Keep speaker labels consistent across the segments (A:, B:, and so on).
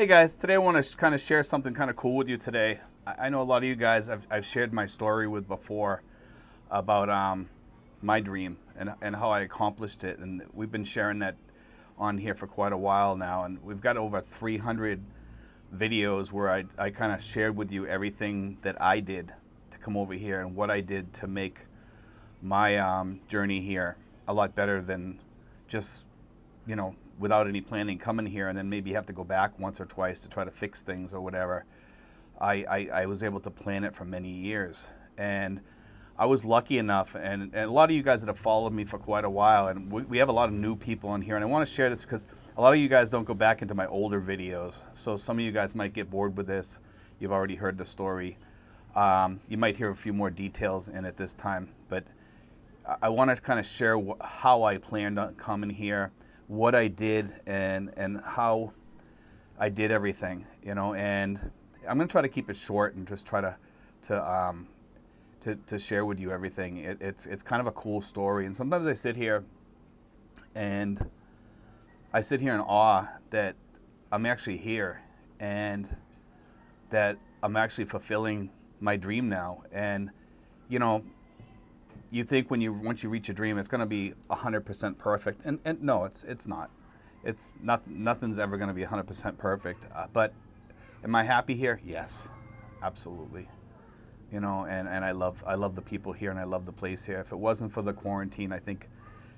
A: Hey guys, today I want to kind of share something kind of cool with you today. I know a lot of you guys I've shared my story with before about my dream and how I accomplished it. And we've been sharing that on here for quite a while now. And we've got over 300 videos where I kind of shared with you everything that I did to come over here and what I did to make my journey here a lot better than just, without any planning coming here and then maybe have to go back once or twice to try to fix things or whatever. I was able to plan it for many years. And I was lucky enough, and a lot of you guys that have followed me for quite a while, and we have a lot of new people on here, and I want to share this because a lot of you guys don't go back into my older videos. So some of you guys might get bored with this. You've already heard the story. You might hear a few more details in it this time, but I want to kind of share how I planned on coming here, what I did, and how I did everything, and I'm going to try to keep it short and just try to share with you everything. It's kind of a cool story, and sometimes I sit here in awe that I'm actually here and that I'm actually fulfilling my dream now. And you think once you reach a dream, it's going to be 100% perfect, and no, it's not. It's not. Nothing's ever going to be 100% perfect. But am I happy here? Yes, absolutely. And I love the people here, and I love the place here. If it wasn't for the quarantine, I think,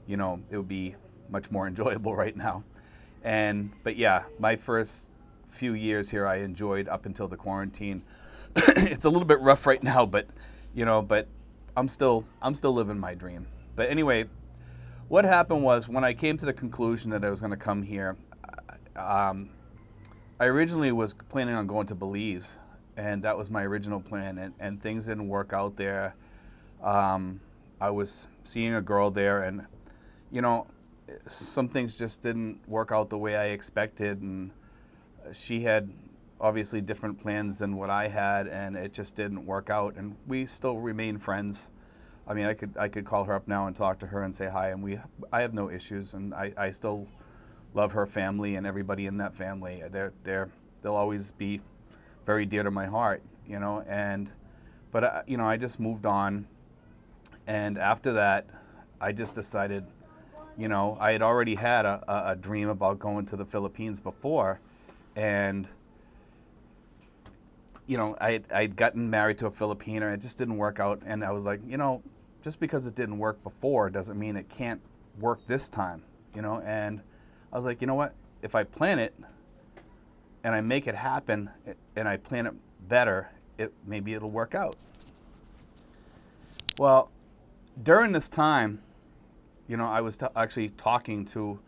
A: it would be much more enjoyable right now. But yeah, my first few years here I enjoyed up until the quarantine. It's a little bit rough right now, but I'm still living my dream. But anyway, what happened was when I came to the conclusion that I was going to come here, I originally was planning on going to Belize, and that was my original plan, and things didn't work out there. I was seeing a girl there, and some things just didn't work out the way I expected, and she had obviously different plans than what I had, and it just didn't work out, and we still remain friends. I mean, I could call her up now and talk to her and say hi, and I have no issues, and I still love her family and everybody in that family. They'll always be very dear to my heart, but I just moved on, and after that, I just decided, I had already had a dream about going to the Philippines before, and I'd gotten married to a Filipino, and it just didn't work out, and I was like, just because it didn't work before doesn't mean it can't work this time, and I was like, you know what, if I plan it and I make it happen and I plan it better, maybe it'll work out. Well, during this time, I was actually talking to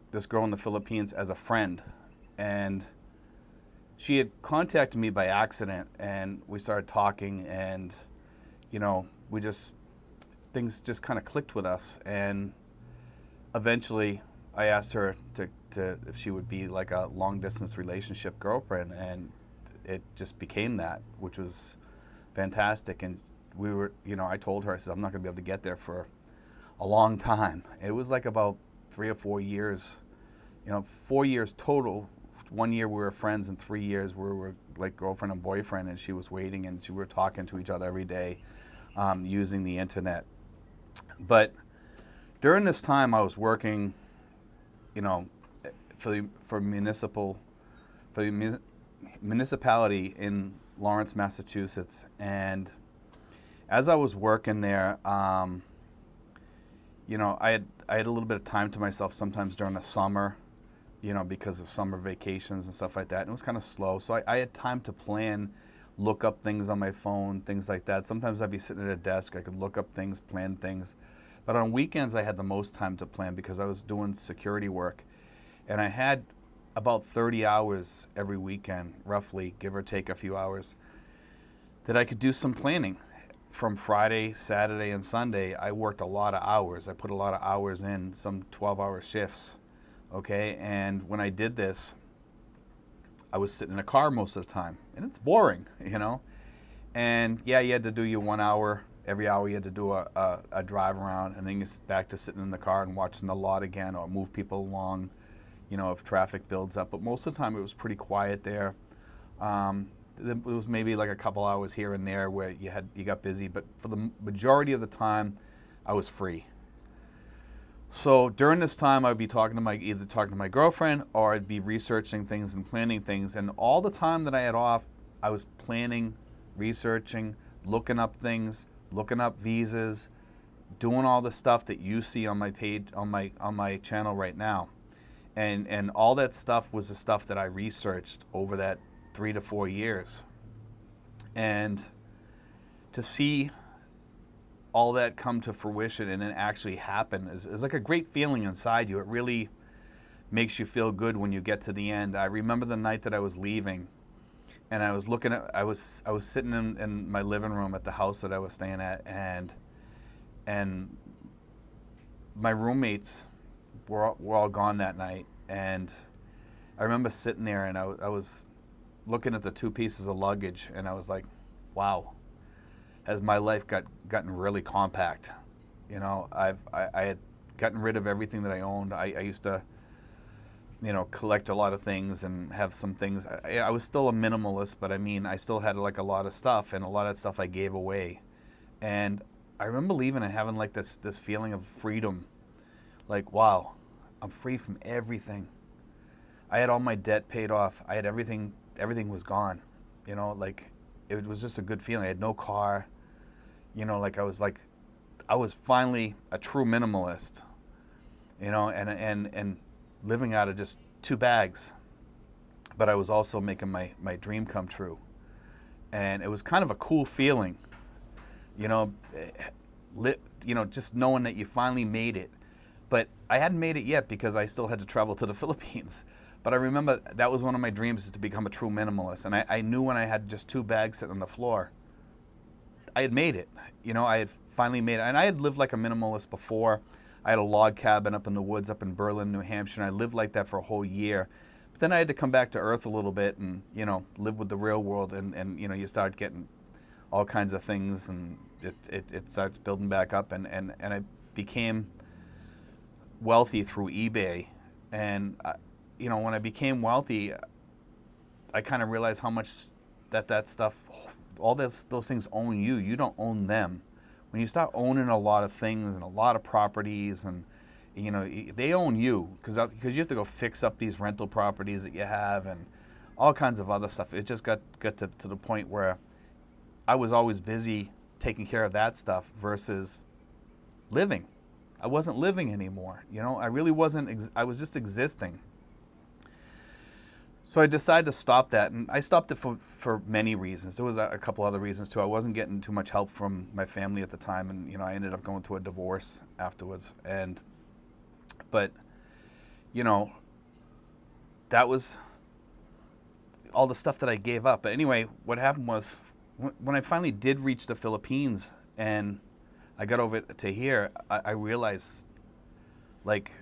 A: this girl in the Philippines as a friend, and she had contacted me by accident, and we started talking, and things just kind of clicked with us, and eventually I asked her to if she would be like a long distance relationship girlfriend, and it just became that, which was fantastic. And we were, I told her, I said, I'm not going to be able to get there for a long time. It was like about 3 or 4 years, 4 years total. 1 year we were friends, and 3 years we were like girlfriend and boyfriend, and she was waiting, and we were talking to each other every day using the internet. But during this time I was working, for the municipality in Lawrence, Massachusetts, and as I was working there, I had a little bit of time to myself sometimes during the summer, because of summer vacations and stuff like that, and it was kind of slow, so I had time to plan, look up things on my phone, things like that. Sometimes I'd be sitting at a desk, I could look up things, plan things, but on weekends I had the most time to plan because I was doing security work. And I had about 30 hours every weekend, roughly, give or take a few hours, that I could do some planning. From Friday, Saturday, and Sunday, I worked a lot of hours. I put a lot of hours in, some 12-hour shifts, okay? And when I did this, I was sitting in a car most of the time, and it's boring, And yeah, you had to do your 1 hour. Every hour you had to do a drive around, and then you're back to sitting in the car and watching the lot again, or move people along, if traffic builds up. But most of the time it was pretty quiet there. It was maybe like a couple hours here and there where you got busy, but for the majority of the time, I was free. So during this time, I'd be either talking to my girlfriend, or I'd be researching things and planning things. And all the time that I had off, I was planning, researching, looking up things, looking up visas, doing all the stuff that you see on my page, on my channel right now. And all that stuff was the stuff that I researched over that 3 to 4 years. And to see all that come to fruition and then actually happen is like a great feeling inside you. It really makes you feel good when you get to the end. I remember the night that I was leaving, and I was I was sitting in my living room at the house that I was staying at, and my roommates were all gone that night. And I remember sitting there, and I was looking at the 2 pieces of luggage, and I was like, wow, has my life gotten really compact. I had gotten rid of everything that I owned. I used to, collect a lot of things and have some things. I was still a minimalist, but I still had like a lot of stuff, and a lot of stuff I gave away. And I remember leaving and having like this feeling of freedom. Like, wow, I'm free from everything. I had all my debt paid off. I had everything was gone. Like, it was just a good feeling. I had no car. I was finally a true minimalist, and living out of just 2 bags. But I was also making my dream come true. And it was kind of a cool feeling, just knowing that you finally made it. But I hadn't made it yet because I still had to travel to the Philippines. But I remember that was one of my dreams, is to become a true minimalist. And I knew when I had just 2 bags sitting on the floor, I had made it. I had finally made it. And I had lived like a minimalist before. I had a log cabin up in the woods up in Berlin, New Hampshire, and I lived like that for a whole year. But then I had to come back to earth a little bit and, live with the real world. And you start getting all kinds of things, and it starts building back up. And I became wealthy through eBay. And when I became wealthy, I kind of realized how much that stuff, all those things own you. You don't own them. When you start owning a lot of things and a lot of properties, and they own you, because you have to go fix up these rental properties that you have and all kinds of other stuff. It just got to the point where I was always busy taking care of that stuff versus living. I wasn't living anymore. I really wasn't. I was just existing. So I decided to stop that, and I stopped it for many reasons. There was a couple other reasons too. I wasn't getting too much help from my family at the time, and I ended up going through a divorce afterwards. But that was all the stuff that I gave up. But anyway, what happened was when I finally did reach the Philippines and I got over to here, I realized like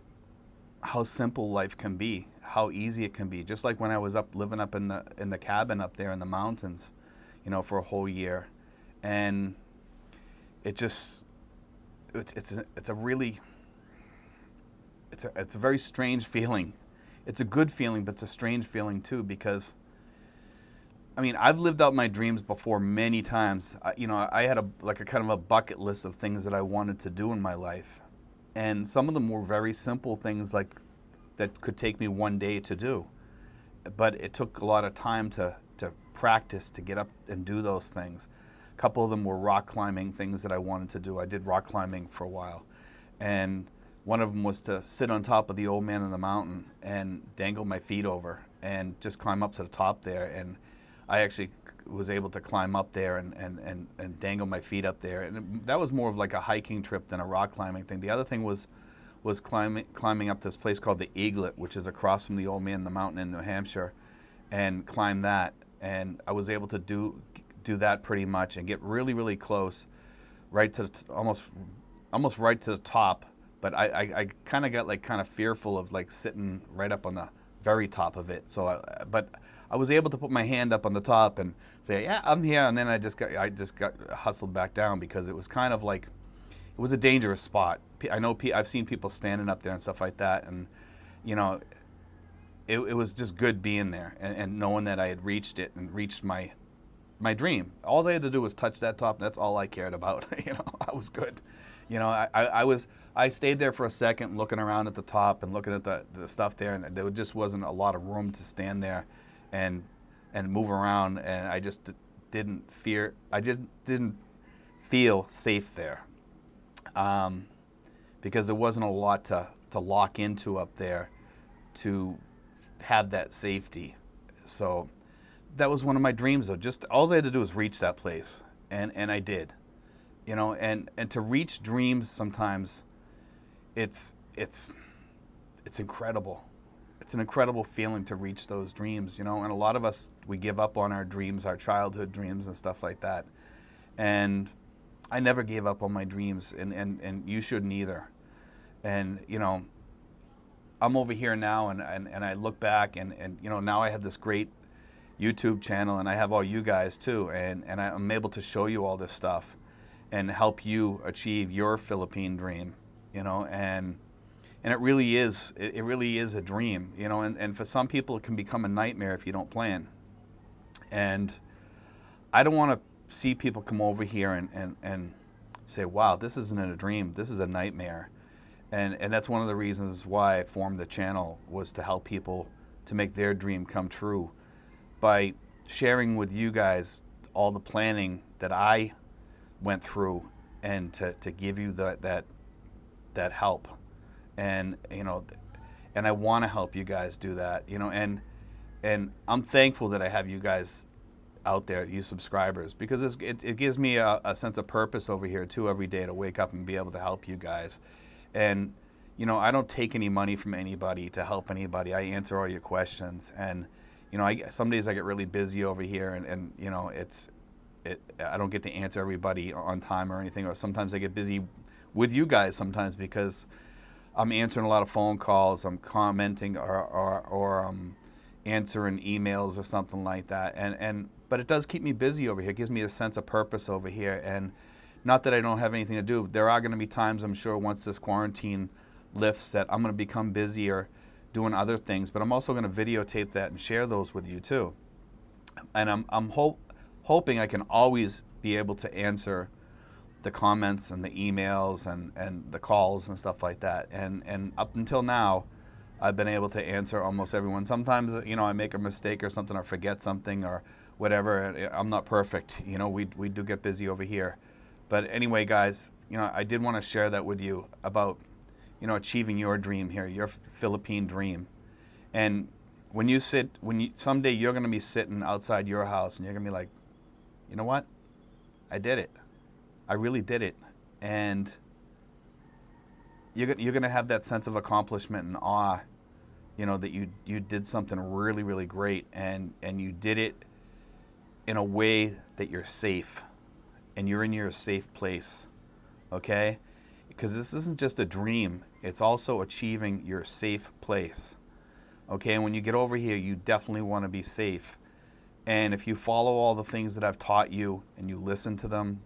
A: how simple life can be, how easy it can be. Just like when I was living up in the cabin up there in the mountains, for a whole year, and it's a very strange feeling. It's a good feeling, but it's a strange feeling too, because I've lived out my dreams before many times. I had a kind of a bucket list of things that I wanted to do in my life. And some of them were very simple things like that could take me one day to do. But it took a lot of time to practice, to get up and do those things. A couple of them were rock climbing things that I wanted to do. I did rock climbing for a while. And one of them was to sit on top of the old man in the mountain and dangle my feet over and just climb up to the top there. And I actually was able to climb up there and dangle my feet up there. And that was more of like a hiking trip than a rock climbing thing. The other thing was climbing up this place called the Eaglet, which is across from the old man in the mountain in New Hampshire, and climb that. And I was able to do that pretty much and get really, really close, right to almost right to the top. But I kind of got kind of fearful of sitting right up on the very top of it. So, but I was able to put my hand up on the top and say, "Yeah, I'm here." And then I just got hustled back down because it was kind of it was a dangerous spot. I know I've seen people standing up there and stuff like that, and it was just good being there and knowing that I had reached it and reached my dream. All I had to do was touch that top. And that's all I cared about. I was good. I stayed there for a second looking around at the top and looking at the stuff there, and there just wasn't a lot of room to stand there and move around, and I just didn't feel safe there, because there wasn't a lot to lock into up there to have that safety. So that was one of my dreams, though. Just all I had to do was reach that place, and I did. And to reach dreams sometimes, it's incredible. It's an incredible feeling to reach those dreams, and a lot of us, we give up on our dreams, our childhood dreams and stuff like that. And I never gave up on my dreams, and you shouldn't either. And I'm over here now, and I look back, and now I have this great YouTube channel, and I have all you guys too, and I'm able to show you all this stuff and help you achieve your Philippine dream, and it really is a dream, and for some people it can become a nightmare if you don't plan. And I don't want to see people come over here and say, wow, this isn't a dream, this is a nightmare. And that's one of the reasons why I formed the channel, was to help people to make their dream come true by sharing with you guys all the planning that I went through, and to give you that help. And and I want to help you guys do that, and I'm thankful that I have you guys out there, you subscribers, because it gives me a sense of purpose over here too, every day, to wake up and be able to help you guys. And I don't take any money from anybody to help anybody. I answer all your questions, and some days I get really busy over here, and I don't get to answer everybody on time or anything, or sometimes I get busy with you guys sometimes because I'm answering a lot of phone calls, I'm commenting, or answering emails or something like that. But it does keep me busy over here. It gives me a sense of purpose over here. And not that I don't have anything to do. There are going to be times, I'm sure, once this quarantine lifts, that I'm going to become busier doing other things. But I'm also going to videotape that and share those with you too. And I'm hoping I can always be able to answer the comments and the emails and the calls and stuff like that. And up until now, I've been able to answer almost everyone. Sometimes, I make a mistake or something, or forget something or whatever. I'm not perfect. We do get busy over here. But anyway, guys, I did want to share that with you about, achieving your dream here, your Philippine dream. And someday you're going to be sitting outside your house, and you're going to be like, you know what? I did it. I really did it. And you're going to have that sense of accomplishment and awe, that you did something really, really great, and you did it in a way that you're safe, and you're in your safe place, okay? Because this isn't just a dream, it's also achieving your safe place, okay? And when you get over here, you definitely want to be safe. And if you follow all the things that I've taught you, and you listen to them,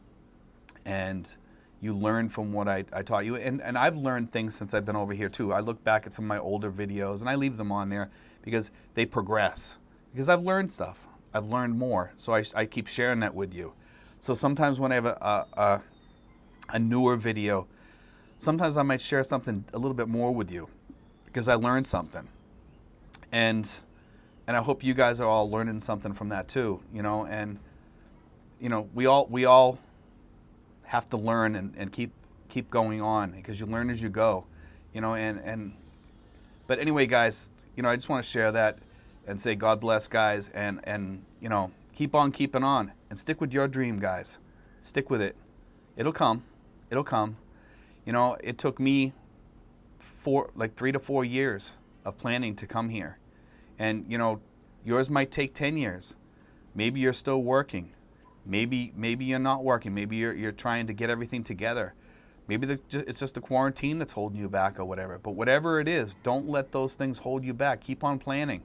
A: and you learn from what I taught you, and I've learned things since I've been over here too. I look back at some of my older videos, and I leave them on there because they progress. Because I've learned stuff. I've learned more. So I keep sharing that with you. So sometimes when I have a newer video, sometimes I might share something a little bit more with you because I learned something. And I hope you guys are all learning something from that too, and we all have to learn and keep going on, because you learn as you go, but anyway, guys, I just want to share that and say God bless, guys, and keep on keeping on, and stick with your dream, guys. Stick with it. It'll come. It took me 3 to 4 years of planning to come here, and yours might take 10 years. Maybe you're still working. Maybe you're not working. Maybe you're trying to get everything together. Maybe it's just the quarantine that's holding you back or whatever. But whatever it is, don't let those things hold you back. Keep on planning.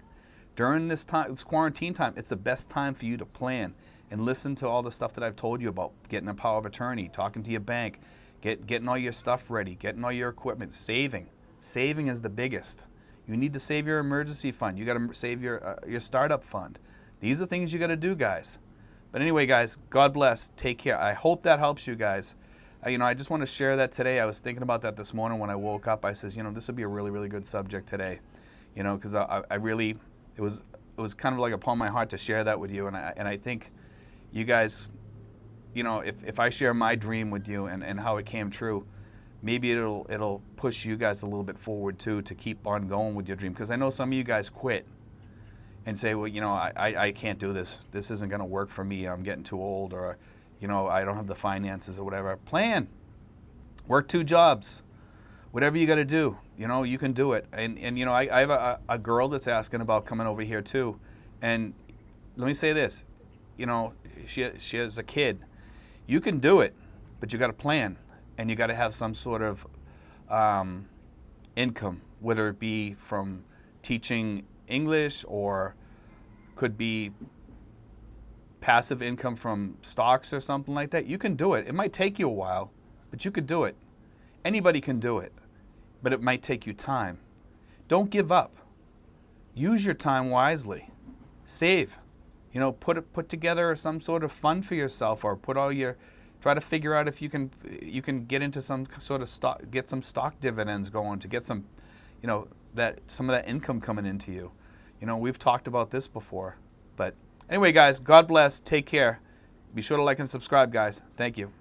A: During this quarantine time, it's the best time for you to plan and listen to all the stuff that I've told you about. Getting a power of attorney, talking to your bank, getting all your stuff ready, getting all your equipment, saving. Saving is the biggest. You need to save your emergency fund. You got to save your startup fund. These are things you got to do, guys. But anyway, guys, God bless. Take care. I hope that helps you guys. I just want to share that today. I was thinking about that this morning when I woke up. I says, this would be a really, really good subject today. Because I really, it was kind of like upon my heart to share that with you. And I think you guys, if I share my dream with you and how it came true, maybe it'll push you guys a little bit forward too, to keep on going with your dream. Because I know some of you guys quit and say, well, I can't do this. This isn't going to work for me. I'm getting too old, or, I don't have the finances or whatever. Plan. Work 2 jobs. Whatever you got to do, you can do it. And I have a girl that's asking about coming over here too. And let me say this, she has a kid. You can do it, but you got to plan. And you got to have some sort of income, whether it be from teaching English, or could be passive income from stocks or something like that. You can do it. It might take you a while, but you could do it. Anybody can do it, but it might take you time. Don't give up. Use your time wisely. Save. Put together some sort of fund for yourself, or try to figure out if you can get into some sort of stock, get some stock dividends going, to get some, some of that income coming into you. We've talked about this before. But anyway, guys, God bless. Take care. Be sure to like and subscribe, guys. Thank you.